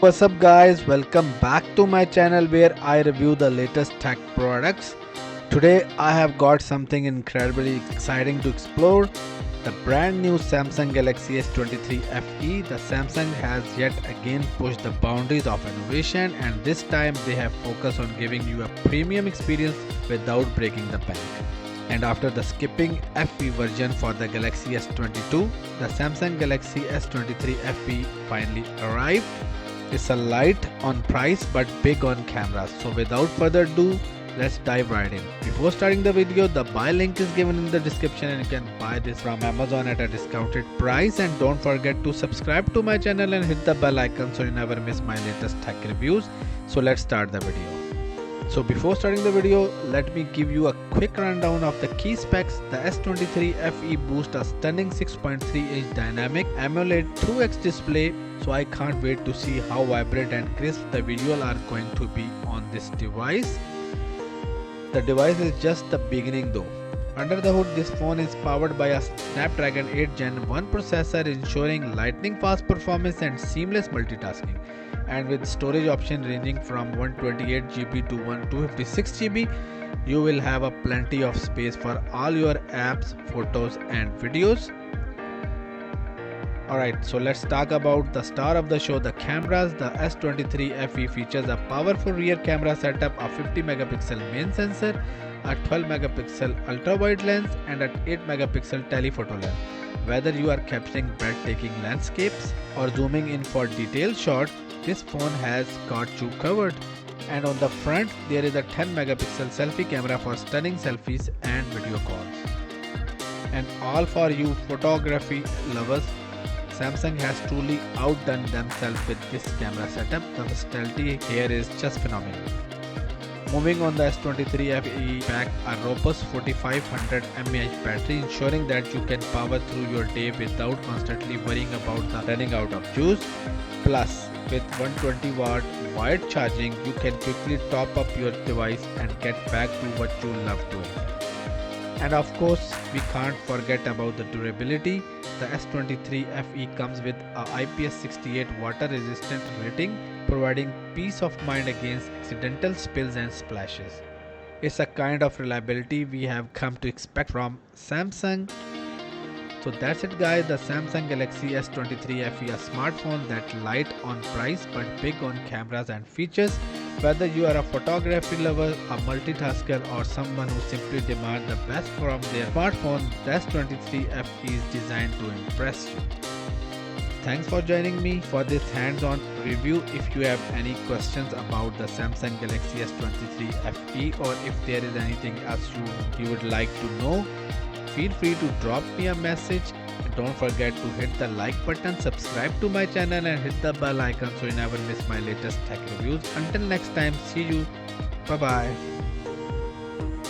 What's up guys, welcome back to my channel where I review the latest tech products. Today I have got something incredibly exciting to explore. The brand new Samsung Galaxy S23 FE. The Samsung has yet again pushed the boundaries of innovation, and this time they have focused on giving you a premium experience without breaking the bank. And after the skipping FE version for the Galaxy S22, the Samsung Galaxy S23 FE finally arrived. It's a light on price but big on cameras. So without further ado, let's dive right in. Before starting the video, the buy link is given in the description and you can buy this from Amazon at a discounted price. And don't forget to subscribe to my channel and hit the bell icon so you never miss my latest tech reviews. So let's start the video. So before starting the video, let me give you a quick rundown of the key specs. The S23 FE boosts a stunning 6.3-inch dynamic AMOLED 2x display, so I can't wait to see how vibrant and crisp the visuals are going to be on this device. The device is just the beginning though. Under the hood, this phone is powered by a Snapdragon 8 Gen 1 processor, ensuring lightning fast performance and seamless multitasking. And with storage option ranging from 128GB to 256GB, you will have a plenty of space for all your apps, photos and videos. Alright, so let's talk about the star of the show, the cameras. The S23 FE features a powerful rear camera setup, a 50MP main sensor, a 12MP ultra-wide lens and an 8MP telephoto lens. Whether you are capturing breathtaking landscapes or zooming in for detailed shots, this phone has got you covered. And on the front, there is a 10MP selfie camera for stunning selfies and video calls. And all for you photography lovers, Samsung has truly outdone themselves with this camera setup. The versatility here is just phenomenal. Moving on, the S23 FE packs a robust 4500 mAh battery, ensuring that you can power through your day without constantly worrying about the running out of juice. Plus, with 120-watt wired charging, you can quickly top up your device and get back to what you love doing. And of course, we can't forget about the durability. The S23 FE comes with a IPS68 water resistant rating, providing peace of mind against accidental spills and splashes. It's a kind of reliability we have come to expect from Samsung. So that's it guys, the Samsung Galaxy S23 FE, a smartphone that's light on price but big on cameras and features. Whether you are a photography lover, a multitasker or someone who simply demands the best from their smartphone, the S23 FE is designed to impress you. Thanks for joining me for this hands-on review. If you have any questions about the Samsung Galaxy S23 FE or if there is anything else you would like to know, feel free to drop me a message. Don't forget to hit the like button, subscribe to my channel and hit the bell icon so you never miss my latest tech reviews. Until next time, see you. Bye bye.